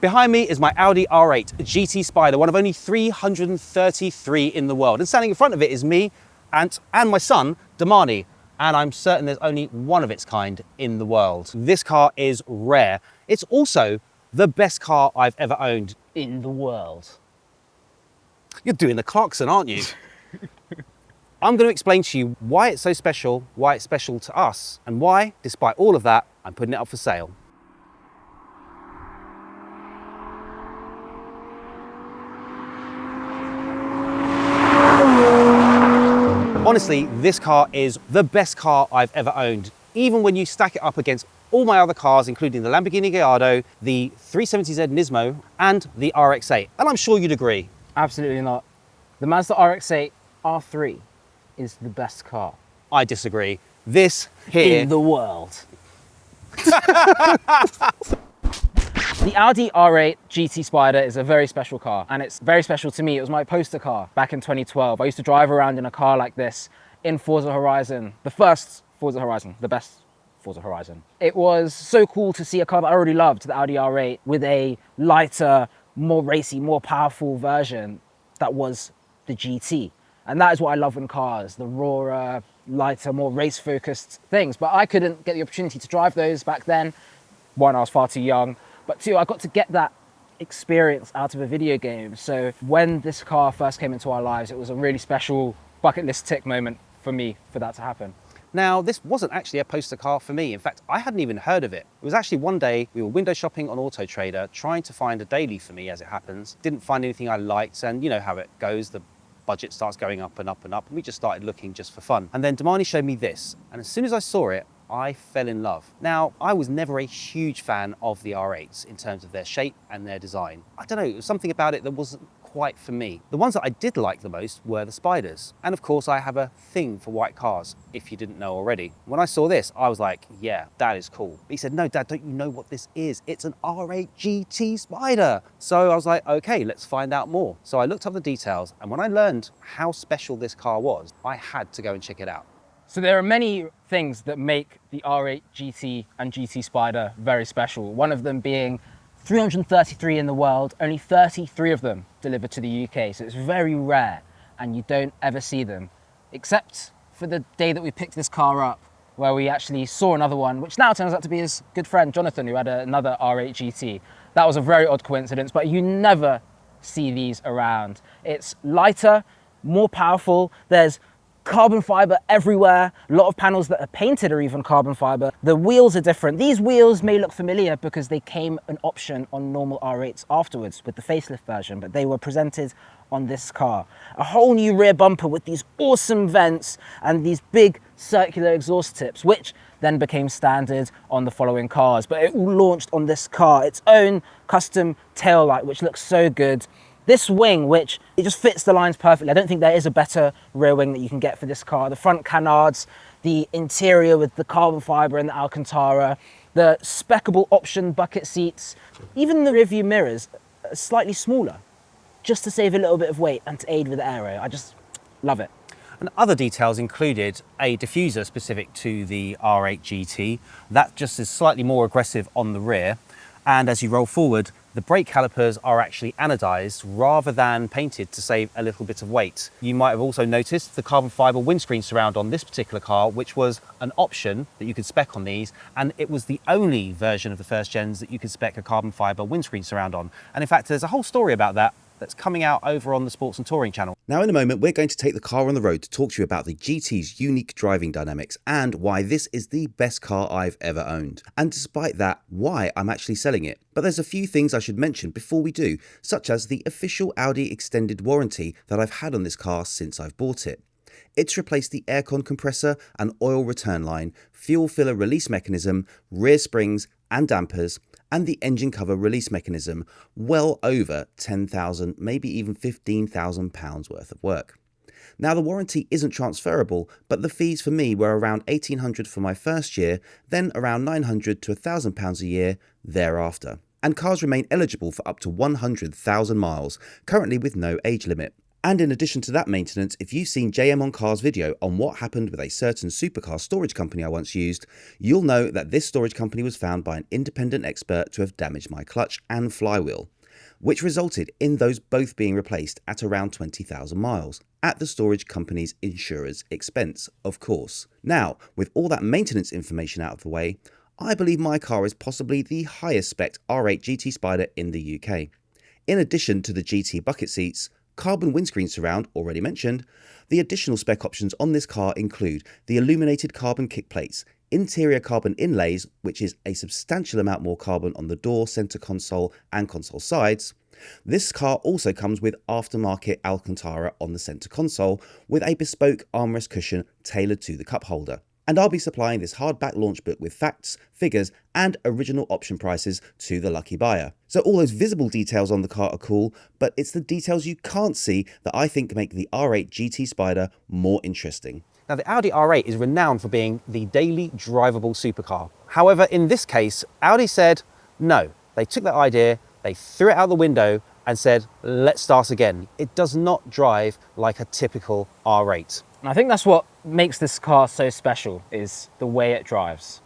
Behind me is my Audi R8 GT Spyder, one of only 333 in the world. And standing in front of it is me and my son, Damani. And I'm certain there's only one of its kind in the world. This car is rare. It's also the best car I've ever owned In the world. You're doing the Clarkson, aren't you? I'm going to explain to you why it's so special, why it's special to us, and why, despite all of that, I'm putting it up for sale. Honestly, this car is the best car I've ever owned, even when you stack it up against all my other cars, including the Lamborghini Gallardo, the 370Z Nismo, and the RX-8. And I'm sure you'd agree. Absolutely not. The Mazda RX-8 R3 is the best car. I disagree. This here... in the world. The Audi R8 GT Spyder is a very special car, and it's very special to me. It was my poster car back in 2012. I used to drive around in a car like this in Forza Horizon, the first Forza Horizon, the best Forza Horizon. It was so cool to see a car that I already loved, the Audi R8, with a lighter, more racy, more powerful version that was the GT. And that is what I love in cars, the rawer, lighter, more race-focused things. But I couldn't get the opportunity to drive those back then. One, I was far too young. But two, I got to get that experience out of a video game. So when this car first came into our lives, it was a really special bucket list tick moment for me for that to happen. Now, this wasn't actually a poster car for me. In fact, I hadn't even heard of it. It was actually one day we were window shopping on Auto Trader, trying to find a daily for me, as it happens. Didn't find anything I liked, and you know how it goes. The budget starts going up and up and up, and we just started looking just for fun. And then Damani showed me this, and as soon as I saw it, I fell in love. Now, I was never a huge fan of the R8s in terms of their shape and their design. I don't know, it was something about it that wasn't quite for me. The ones that I did like the most were the Spyders. And of course, I have a thing for white cars, if you didn't know already. When I saw this, I was like, yeah, that is cool. But he said, no, Dad, don't you know what this is? It's an R8 GT Spyder. So I was like, okay, let's find out more. So I looked up the details, and when I learned how special this car was, I had to go and check it out. So there are many things that make the R8 GT and GT Spyder very special. One of them being 333 in the world, only 33 of them delivered to the UK. So it's very rare, and you don't ever see them, except for the day that we picked this car up, where we actually saw another one, which now turns out to be his good friend, Jonathan, who had another R8 GT. That was a very odd coincidence, but you never see these around. It's lighter, more powerful. There's carbon fiber everywhere. A lot of panels that are painted are even carbon fiber. The wheels are different. These wheels may look familiar because they came an option on normal R8s afterwards with the facelift version, but they were presented on this car. A whole new rear bumper with these awesome vents and these big circular exhaust tips, which then became standard on the following cars. But it all launched on this car, its own custom tail light, which looks so good. This wing, which it just fits the lines perfectly. I don't think there is a better rear wing that you can get for this car. The front canards, the interior with the carbon fiber and the Alcantara, the speccable option bucket seats, even the rear view mirrors are slightly smaller, just to save a little bit of weight and to aid with aero. I just love it. And other details included a diffuser specific to the R8 GT. That just is slightly more aggressive on the rear. And as you roll forward, the brake calipers are actually anodized rather than painted to save a little bit of weight. You might have also noticed the carbon fiber windscreen surround on this particular car, which was an option that you could spec on these, and it was the only version of the first gens that you could spec a carbon fiber windscreen surround on. And in fact, there's a whole story about that that's coming out over on the Sports and Touring channel. Now in a moment, we're going to take the car on the road to talk to you about the GT's unique driving dynamics and why this is the best car I've ever owned. And despite that, why I'm actually selling it. But there's a few things I should mention before we do, such as the official Audi extended warranty that I've had on this car since I've bought it. It's replaced the aircon compressor and oil return line, fuel filler release mechanism, rear springs and dampers, and the engine cover release mechanism, well over £10,000, maybe even £15,000 worth of work. Now the warranty isn't transferable, but the fees for me were around £1,800 for my first year, then around £900 to £1,000 a year thereafter. And cars remain eligible for up to 100,000 miles, currently with no age limit. And in addition to that maintenance, if you've seen JayEmm on Cars video on what happened with a certain supercar storage company I once used, you'll know that this storage company was found by an independent expert to have damaged my clutch and flywheel, which resulted in those both being replaced at around 20,000 miles, at the storage company's insurer's expense, of course. Now, with all that maintenance information out of the way, I believe my car is possibly the highest spec R8 GT Spyder in the UK. In addition to the GT bucket seats, carbon windscreen surround already mentioned, the additional spec options on this car include the illuminated carbon kick plates, interior carbon inlays, which is a substantial amount more carbon on the door, center console and console sides. This car also comes with aftermarket Alcantara on the center console with a bespoke armrest cushion tailored to the cup holder. And I'll be supplying this hardback launch book with facts, figures and original option prices to the lucky buyer. So all those visible details on the car are cool, but it's the details you can't see that I think make the R8 GT Spyder more interesting. Now, the Audi R8 is renowned for being the daily drivable supercar. However, in this case, Audi said no. They took that idea, they threw it out the window and said, let's start again. It does not drive like a typical R8. And I think that's what makes this car so special, is the way it drives.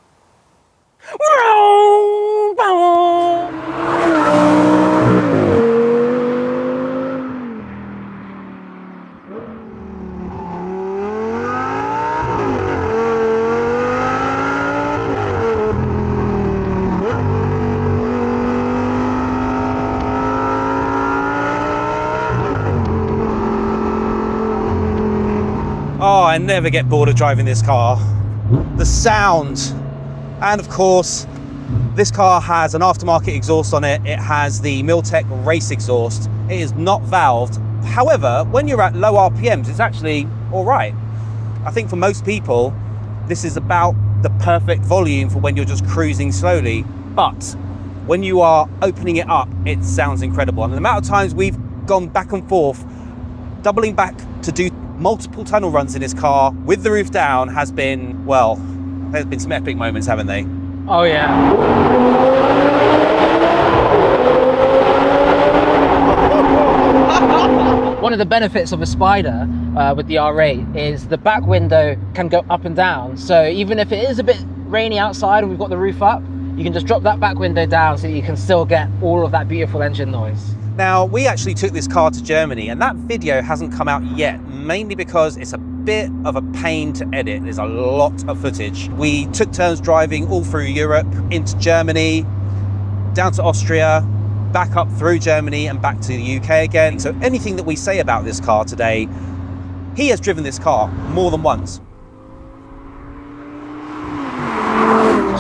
Oh, I never get bored of driving this car. The sound. And of course, this car has an aftermarket exhaust on it. It has the Miltech race exhaust. It is not valved. However, when you're at low RPMs, it's actually all right. I think for most people, this is about the perfect volume for when you're just cruising slowly. But when you are opening it up, it sounds incredible. And the amount of times we've gone back and forth, doubling back to do multiple tunnel runs in this car with the roof down has been, well, there's been some epic moments, haven't they? Oh yeah. One of the benefits of a Spyder with the R8 is the back window can go up and down. So even if it is a bit rainy outside and we've got the roof up, you can just drop that back window down so that you can still get all of that beautiful engine noise. Now, we actually took this car to Germany and that video hasn't come out yet, mainly because it's a bit of a pain to edit. There's a lot of footage. We took turns driving all through Europe, into Germany, down to Austria, back up through Germany and back to the UK again. So anything that we say about this car today, he has driven this car more than once.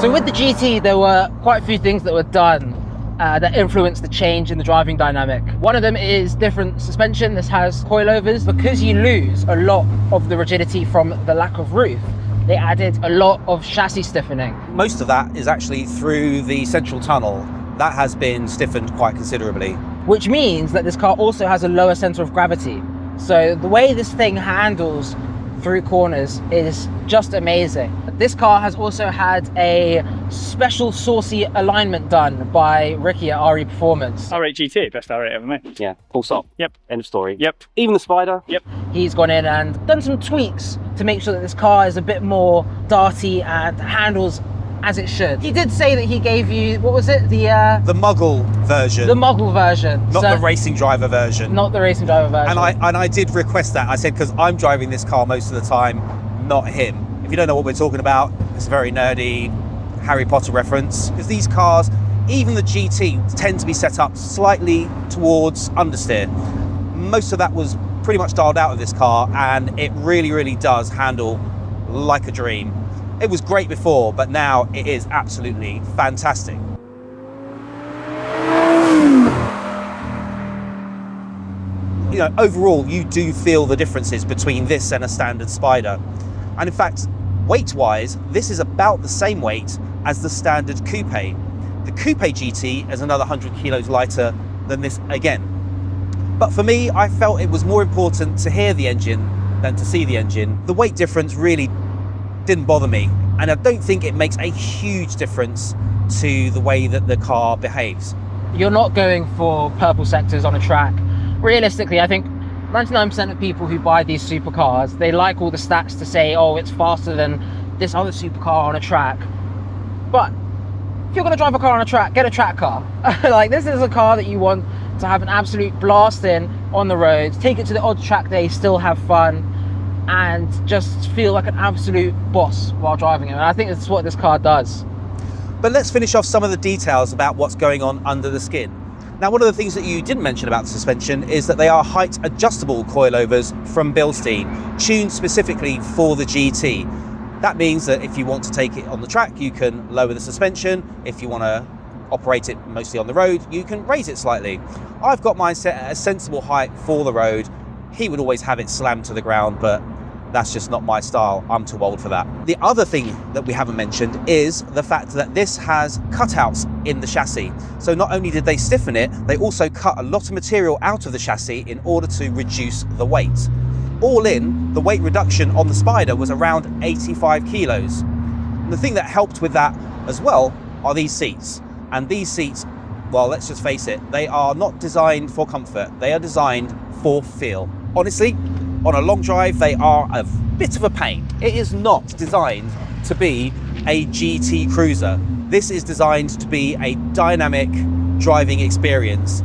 So with the GT, there were quite a few things that were done that influenced the change in the driving dynamic. One of them is different suspension. This has coilovers. Because you lose a lot of the rigidity from the lack of roof, they added a lot of chassis stiffening. Most of that is actually through the central tunnel. That has been stiffened quite considerably. Which means that this car also has a lower center of gravity. So the way this thing handles through corners is just amazing. This car has also had a special saucy alignment done by Ricky at RE Performance. R8 GT, best R8 ever made. Yeah, full stop. Yep. End of story. Yep. Even the Spyder. Yep. He's gone in and done some tweaks to make sure that this car is a bit more darty and handles as it should. He did say that he gave you, what was it? The Muggle version. The Muggle version. Not the racing driver version. Not the racing driver version. And I did request that. I said, because I'm driving this car most of the time, not him. If you don't know what we're talking about, it's a very nerdy Harry Potter reference. Because these cars, even the GT, tend to be set up slightly towards understeer. Most of that was pretty much dialed out of this car, and it really, really does handle like a dream. It was great before, but now it is absolutely fantastic. You know, overall, you do feel the differences between this and a standard Spyder. And in fact, weight-wise, this is about the same weight as the standard coupe. The coupe GT is another 100 kilos lighter than this again. But for me, I felt it was more important to hear the engine than to see the engine. The weight difference really didn't bother me, and I don't think it makes a huge difference to the way that the car behaves. You're not going for purple sectors on a track. Realistically, I think 99% of people who buy these supercars, they like all the stats to say, oh, it's faster than this other supercar on a track. But if you're going to drive a car on a track, get a track car. Like, this is a car that you want to have an absolute blast in on the roads, take it to the odd track day, still have fun, and just feel like an absolute boss while driving it. And I think that's what this car does. But let's finish off some of the details about what's going on under the skin. Now, one of the things that you didn't mention about the suspension is that they are height adjustable coilovers from Bilstein, tuned specifically for the GT. That means that if you want to take it on the track, you can lower the suspension. If you want to operate it mostly on the road, you can raise it slightly. I've got mine set at a sensible height for the road. He would always have it slammed to the ground, but that's just not my style. I'm too old for that. The other thing that we haven't mentioned is the fact that this has cutouts in the chassis. So not only did they stiffen it, they also cut a lot of material out of the chassis in order to reduce the weight. All in, the weight reduction on the Spyder was around 85 kilos. And the thing that helped with that as well are these seats. And these seats, well, let's just face it, they are not designed for comfort. They are designed for feel. Honestly, on a long drive, they are a bit of a pain. It is not designed to be a GT cruiser. This is designed to be a dynamic driving experience.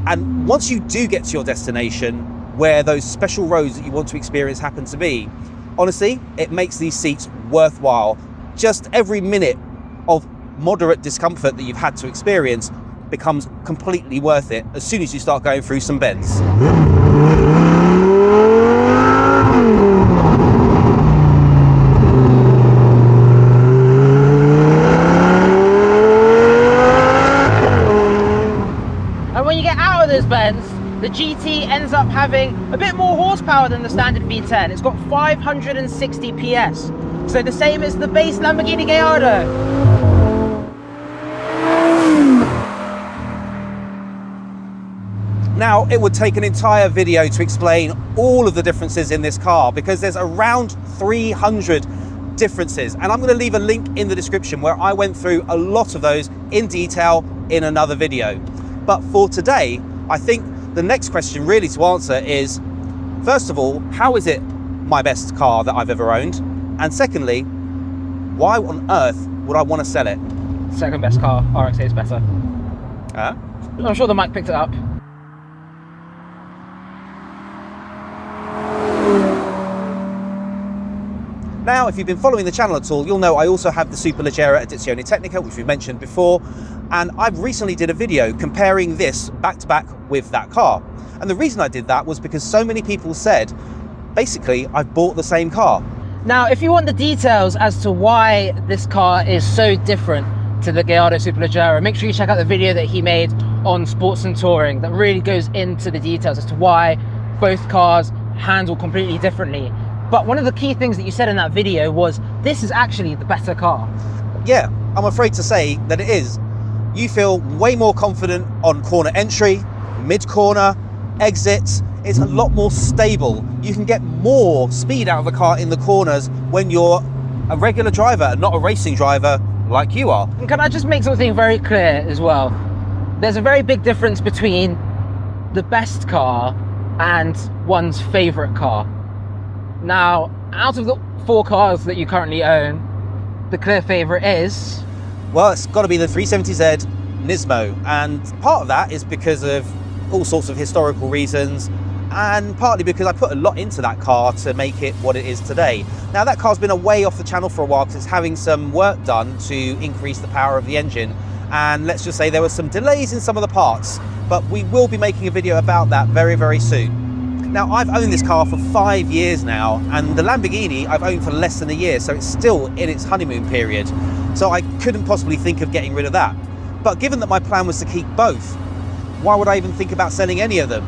And once you do get to your destination, where those special roads that you want to experience happen to be, honestly, it makes these seats worthwhile. Just every minute of moderate discomfort that you've had to experience becomes completely worth it as soon as you start going through some bends. Bends, the GT ends up having a bit more horsepower than the standard V10. It's got 560 PS, so the same as the base Lamborghini Gallardo. Now, it would take an entire video to explain all of the differences in this car because there's around 300 differences, and I'm going to leave a link in the description where I went through a lot of those in detail in another video. But for today, I think the next question really to answer is, first of all, how is it my best car that I've ever owned? And secondly, why on earth would I want to sell it? Second best car, RX-8 is better. I'm sure the mic picked it up. Now, if you've been following the channel at all, you'll know I also have the Superleggera Edizione Tecnica, which we've mentioned before. And I've recently did a video comparing this back to back with that car. And the reason I did that was because so many people said, basically, I've bought the same car. Now, if you want the details as to why this car is so different to the Gallardo Superleggera, make sure you check out the video that he made on Sports and Touring that really goes into the details as to why both cars handle completely differently. But one of the key things that you said in that video was, this is actually the better car. Yeah, I'm afraid to say that it is. You feel way more confident on corner entry, mid-corner, exits. It's a lot more stable. You can get more speed out of the car in the corners when you're a regular driver and not a racing driver like you are. And can I just make something very clear as well? There's a very big difference between the best car and one's favorite car. Now, out of the 4 cars that you currently own, the clear favorite is? Well, it's got to be the 370Z Nismo, and part of that is because of all sorts of historical reasons, and partly because I put a lot into that car to make it what it is today. Now, that car's been away off the channel for a while because it's having some work done to increase the power of the engine, and let's just say there were some delays in some of the parts, but we will be making a video about that very, very soon. Now, I've owned this car for 5 years now, and the Lamborghini I've owned for less than a year, so it's still in its honeymoon period. So I couldn't possibly think of getting rid of that. But given that my plan was to keep both, why would I even think about selling any of them?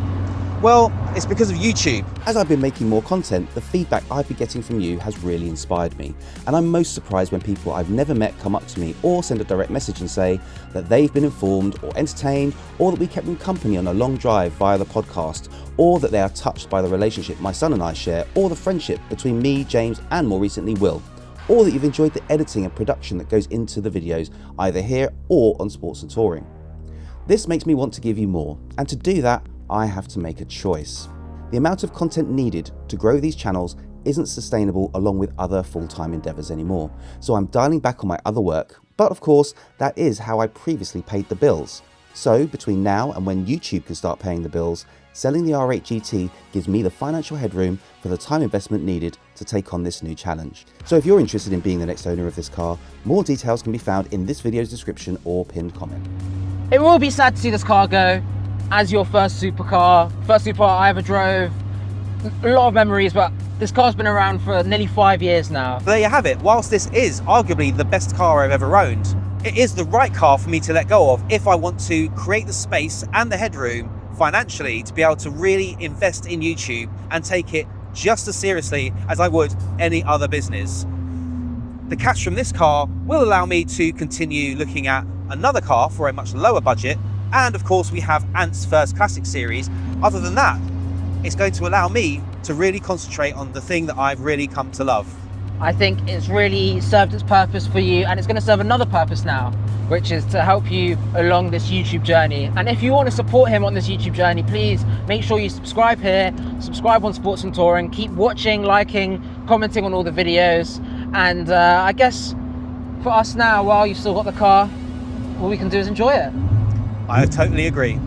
Well, it's because of YouTube. As I've been making more content, the feedback I've been getting from you has really inspired me. And I'm most surprised when people I've never met come up to me or send a direct message and say that they've been informed or entertained, or that we kept them company on a long drive via the podcast, or that they are touched by the relationship my son and I share, or the friendship between me, James, and more recently Will, or that you've enjoyed the editing and production that goes into the videos, either here or on Sports and Touring. This makes me want to give you more, and to do that, I have to make a choice. The amount of content needed to grow these channels isn't sustainable along with other full-time endeavours anymore, so I'm dialing back on my other work, but of course that is how I previously paid the bills. So between now and when YouTube can start paying the bills, selling the R8 GT gives me the financial headroom for the time investment needed to take on this new challenge. So if you're interested in being the next owner of this car, more details can be found in this video's description or pinned comment. It will be sad to see this car go as your first supercar I ever drove. A lot of memories, but this car's been around for nearly 5 years now. There you have it. Whilst this is arguably the best car I've ever owned, it is the right car for me to let go of if I want to create the space and the headroom financially to be able to really invest in YouTube and take it just as seriously as I would any other business. The cash from this car will allow me to continue looking at another car for a much lower budget, and of course we have Ant's first classic series. Other than that, it's going to allow me to really concentrate on the thing that I've really come to love. I think it's really served its purpose for you, and it's going to serve another purpose now, which is to help you along this YouTube journey. And if you want to support him on this YouTube journey, please make sure you subscribe here, subscribe on Sports and Touring, keep watching, liking, commenting on all the videos. And I guess for us now, while you've still got the car, all we can do is enjoy it. I totally agree.